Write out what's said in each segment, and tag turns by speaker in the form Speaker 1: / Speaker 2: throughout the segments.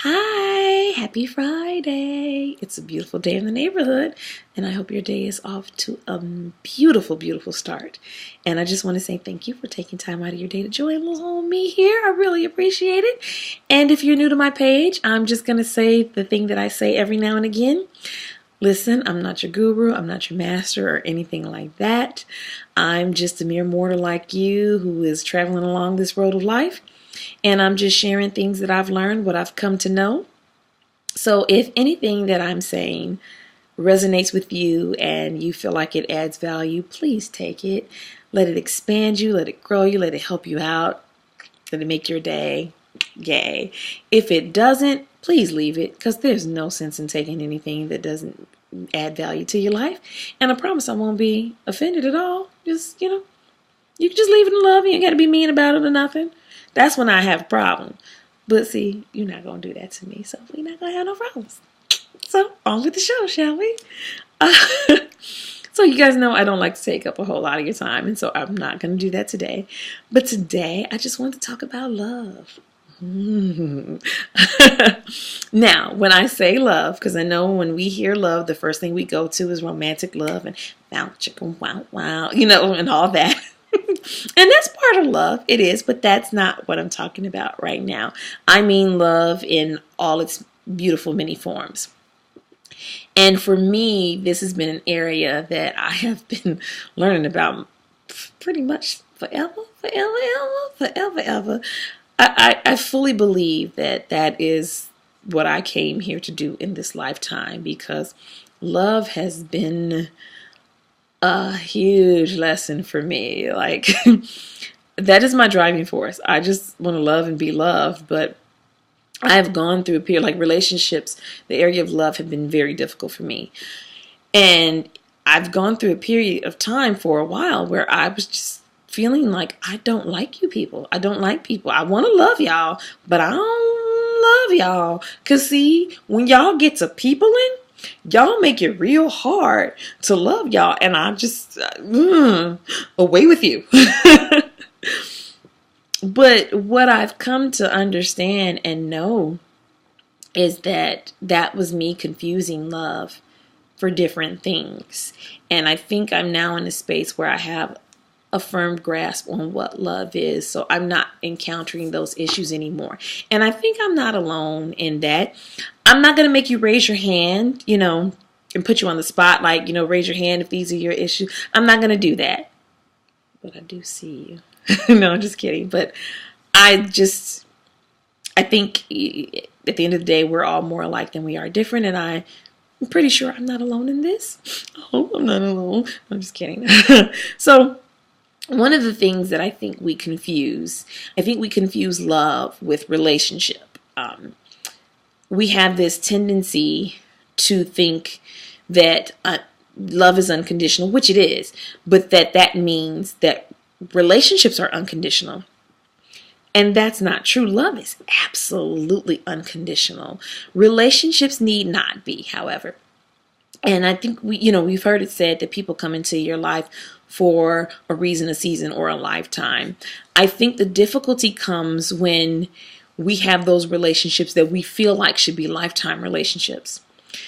Speaker 1: Hi, happy Friday. It's a beautiful day in the neighborhood, and I hope your day is off to a beautiful, beautiful start. And I just want to say thank you for taking time out of your day to join little old me here. I really appreciate it. And if you're new to my page, I'm just going to say the thing that I say every now and again. Listen, I'm not your guru, I'm not your master or anything like that. I'm just a mere mortal like you who is traveling along this road of life. And I'm just sharing things that I've learned, what I've come to know. So if anything that I'm saying resonates with you and you feel like it adds value, please take it. Let it expand you, let it grow you, let it help you out, let it make your day. Yay. If it doesn't, please leave it, because there's no sense in taking anything that doesn't add value to your life. And I promise I won't be offended at all. Just, you can just leave it in love. You ain't got to be mean about it or nothing. That's when I have a problem. But see, you're not going to do that to me, so we're not going to have no problems. So, on with the show, shall we? So you guys know I don't like to take up a whole lot of your time, and so I'm not going to do that today. But today, I just want to talk about love. Now, when I say love, because I know when we hear love, the first thing we go to is romantic love and wow, chicken, wow, wow, and all that. And that's part of love. It is, but that's not what I'm talking about right now. I mean love in all its beautiful many forms. And for me, this has been an area that I have been learning about pretty much forever. I fully believe that is what I came here to do in this lifetime, because love has been a huge lesson for me. Like, that is my driving force. I just want to love and be loved, but I've gone through a period, like relationships, the area of love have been very difficult for me. And I've gone through a period of time for a while where I was just feeling like I don't like you people. I don't like people. I want to love y'all, but I don't love y'all. Because see, when y'all get to peopling, y'all make it real hard to love y'all. And I just, away with you. But what I've come to understand and know is that was me confusing love for different things. And I think I'm now in a space where I have a firm grasp on what love is. So I'm not encountering those issues anymore. And I think I'm not alone in that. I'm not going to make you raise your hand, and put you on the spot, like, raise your hand if these are your issues. I'm not going to do that. But I do see you. No, I'm just kidding. But I think at the end of the day, we're all more alike than we are different. And I'm pretty sure I'm not alone in this. Oh, I'm not alone. I'm just kidding. So one of the things that I think we confuse love with relationship. We have this tendency to think that love is unconditional, which it is, but that means that relationships are unconditional. And that's not true. Love is absolutely unconditional. Relationships need not be, however. And I think we've heard it said that people come into your life for a reason, a season, or a lifetime. I think the difficulty comes when we have those relationships that we feel like should be lifetime relationships.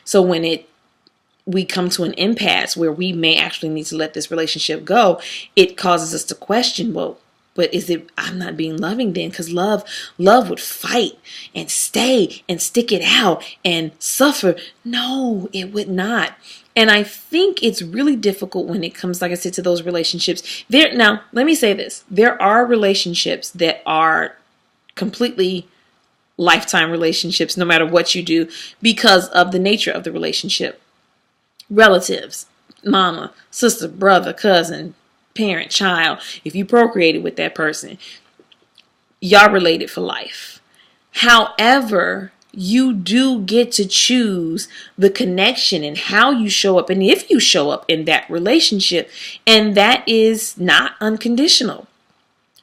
Speaker 1: So when we come to an impasse where we may actually need to let this relationship go, it causes us to question, well, but is it, I'm not being loving then? Because love would fight and stay and stick it out and suffer. No, it would not. And I think it's really difficult when it comes, like I said, to those relationships. Now, let me say this. There are relationships that are completely lifetime relationships, no matter what you do, because of the nature of the relationship. Relatives, mama, sister, brother, cousin, parent, child. If you procreated with that person, y'all related for life. However, you do get to choose the connection and how you show up and if you show up in that relationship. And that is not unconditional.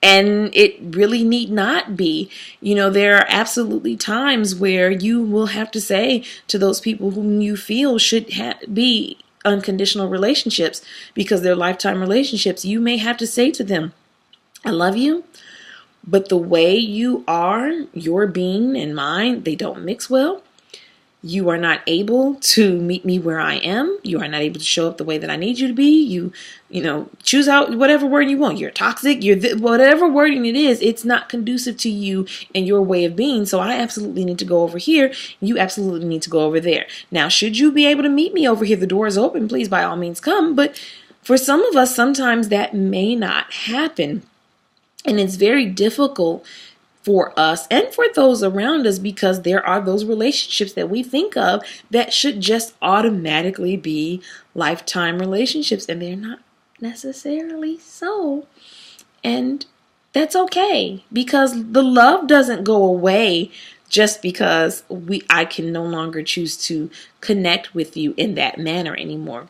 Speaker 1: And it really need not be. There are absolutely times where you will have to say to those people whom you feel should be unconditional relationships, because they're lifetime relationships. You may have to say to them, I love you, but the way you are, your being and mine, they don't mix well. You are not able to meet me where I am. You are not able to show up the way that I need you to be. Choose out whatever word you want. You're toxic. Whatever wording it is, it's not conducive to you and your way of being. So I absolutely need to go over here. You absolutely need to go over there. Now, should you be able to meet me over here, the door is open. Please, by all means, come. But for some of us, sometimes that may not happen. And it's very difficult for us and for those around us, because there are those relationships that we think of that should just automatically be lifetime relationships, and they're not necessarily so. And that's okay, because the love doesn't go away just because I can no longer choose to connect with you in that manner anymore.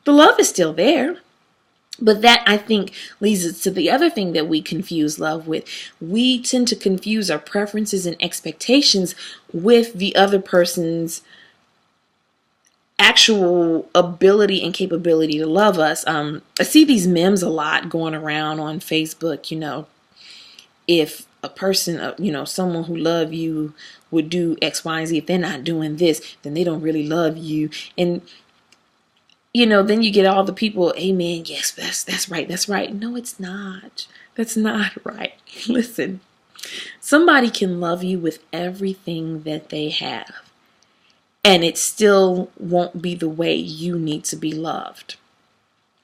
Speaker 1: The love is still there. But that, I think, leads us to the other thing that we confuse love with. We tend to confuse our preferences and expectations with the other person's actual ability and capability to love us. I see these memes a lot going around on Facebook. If a person, someone who loves you would do X, Y, and Z. If they're not doing this, then they don't really love you. And then you get all the people, amen, yes, that's right, that's right. No, it's not. That's not right. Listen, somebody can love you with everything that they have, and it still won't be the way you need to be loved.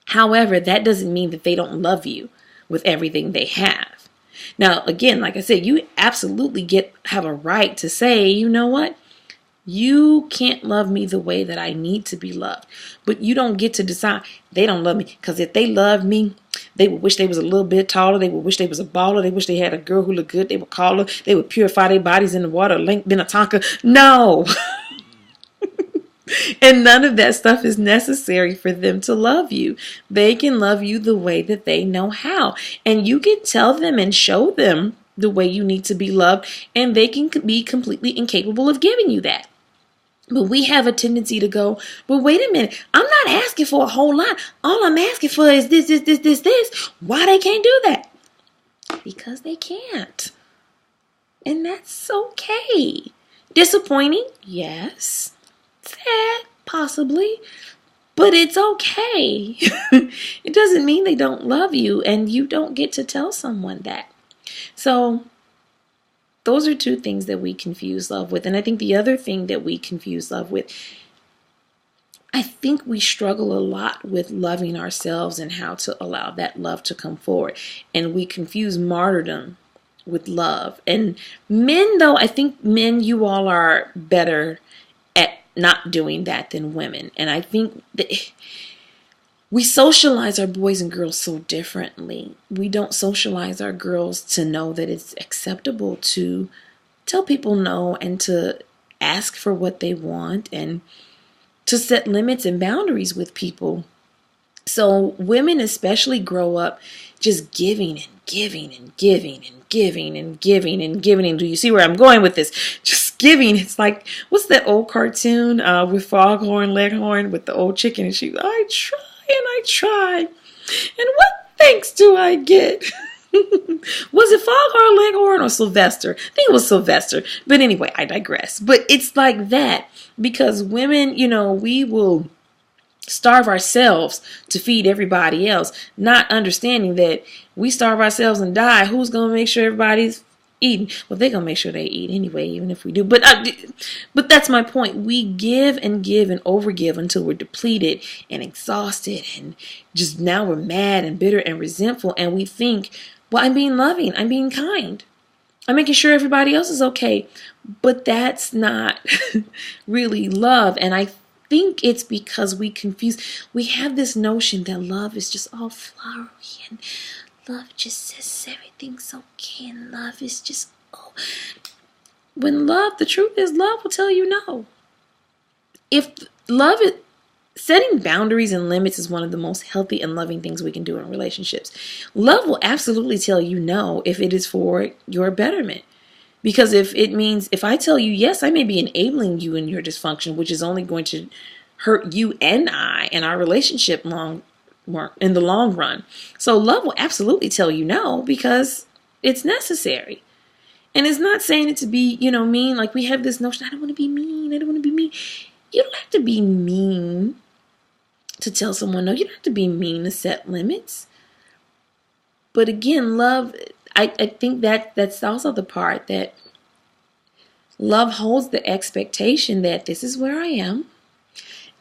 Speaker 1: However, that doesn't mean that they don't love you with everything they have. Now, again, like I said, you absolutely have a right to say, you know what? You can't love me the way that I need to be loved. But you don't get to decide they don't love me. Because if they love me, they would wish they was a little bit taller. They would wish they was a baller. They wish they had a girl who looked good. They would call her. They would purify their bodies in the water, link Minnetonka. No. And none of that stuff is necessary for them to love you. They can love you the way that they know how. And you can tell them and show them the way you need to be loved. And they can be completely incapable of giving you that. But we have a tendency to go, well, wait a minute. I'm not asking for a whole lot. All I'm asking for is this. Why they can't do that? Because they can't. And that's okay. Disappointing? Yes. Sad? Possibly. But it's okay. It doesn't mean they don't love you, and you don't get to tell someone that. So those are two things that we confuse love with. And I think the other thing that we confuse love with, I think we struggle a lot with loving ourselves and how to allow that love to come forward. And we confuse martyrdom with love. And men, though, I think men, you all are better at not doing that than women. And I think that we socialize our boys and girls so differently. We don't socialize our girls to know that it's acceptable to tell people no and to ask for what they want and to set limits and boundaries with people. So women especially grow up just giving and giving and giving and giving and giving and giving. And do you see where I'm going with this? Just giving. It's like, what's that old cartoon with Foghorn Leghorn with the old chicken? And she, I try and I try. And what thanks do I get? Was it Foghorn Leghorn or Sylvester? I think it was Sylvester. But anyway, I digress. But it's like that because women, we will starve ourselves to feed everybody else, not understanding that we starve ourselves and die. Who's going to make sure everybody's eating? Well, they're going to make sure they eat anyway, even if we do. But that's my point. We give and overgive until we're depleted and exhausted. And just now we're mad and bitter and resentful. And we think, well, I'm being loving. I'm being kind. I'm making sure everybody else is okay. But that's not really love. And I think it's because we have this notion that love is just all flowery and love just says everything's okay and love is just, when the truth is love will tell you no. Setting boundaries and limits is one of the most healthy and loving things we can do in relationships. Love will absolutely tell you no if it is for your betterment. Because if I tell you yes, I may be enabling you in your dysfunction, which is only going to hurt you and I and our relationship in the long run. So love will absolutely tell you no because it's necessary. And it's not saying it to be, mean. Like we have this notion, I don't want to be mean. I don't want to be mean. You don't have to be mean to tell someone no. You don't have to be mean to set limits. But again, love, I think that's also the part that love holds the expectation that this is where I am.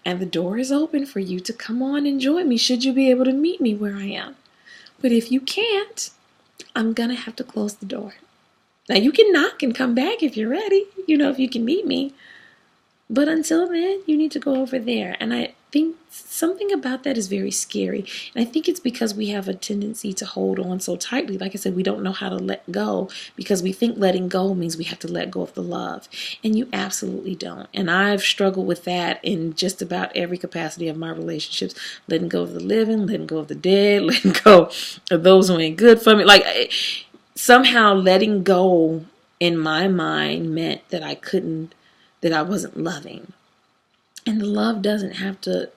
Speaker 1: And the door is open for you to come on and join me should you be able to meet me where I am. But if you can't, I'm going to have to close the door. Now, you can knock and come back if you're ready, if you can meet me. But until then, you need to go over there. And I think something about that is very scary. And I think it's because we have a tendency to hold on so tightly. Like I said, we don't know how to let go because we think letting go means we have to let go of the love. And you absolutely don't. And I've struggled with that in just about every capacity of my relationships. Letting go of the living, letting go of the dead, letting go of those who ain't good for me. Like, somehow letting go in my mind meant that I wasn't loving. And the love doesn't have to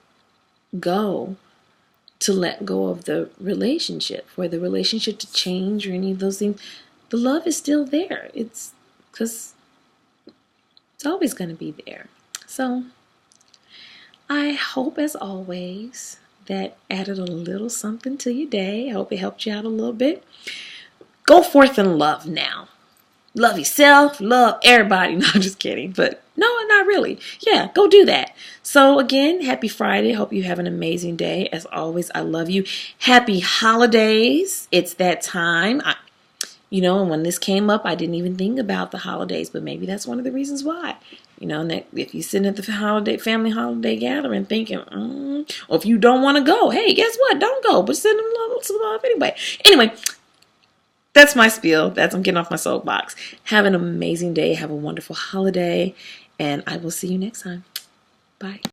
Speaker 1: go to let go of the relationship, for the relationship to change or any of those things. The love is still there. It's because it's always going to be there. So I hope, as always, that added a little something to your day. I hope it helped you out a little bit. Go forth in love now. Love yourself, love everybody. No, I'm just kidding. But no, not really. Yeah, go do that. So again, happy Friday. Hope you have an amazing day. As always, I love you. Happy holidays. It's that time. When this came up, I didn't even think about the holidays, but maybe that's one of the reasons why. If you're sitting at the family holiday gathering thinking, or if you don't want to go, hey, guess what? Don't go, but send them some love anyway. Anyway, that's my spiel. I'm getting off my soapbox. Have an amazing day. Have a wonderful holiday. And I will see you next time. Bye.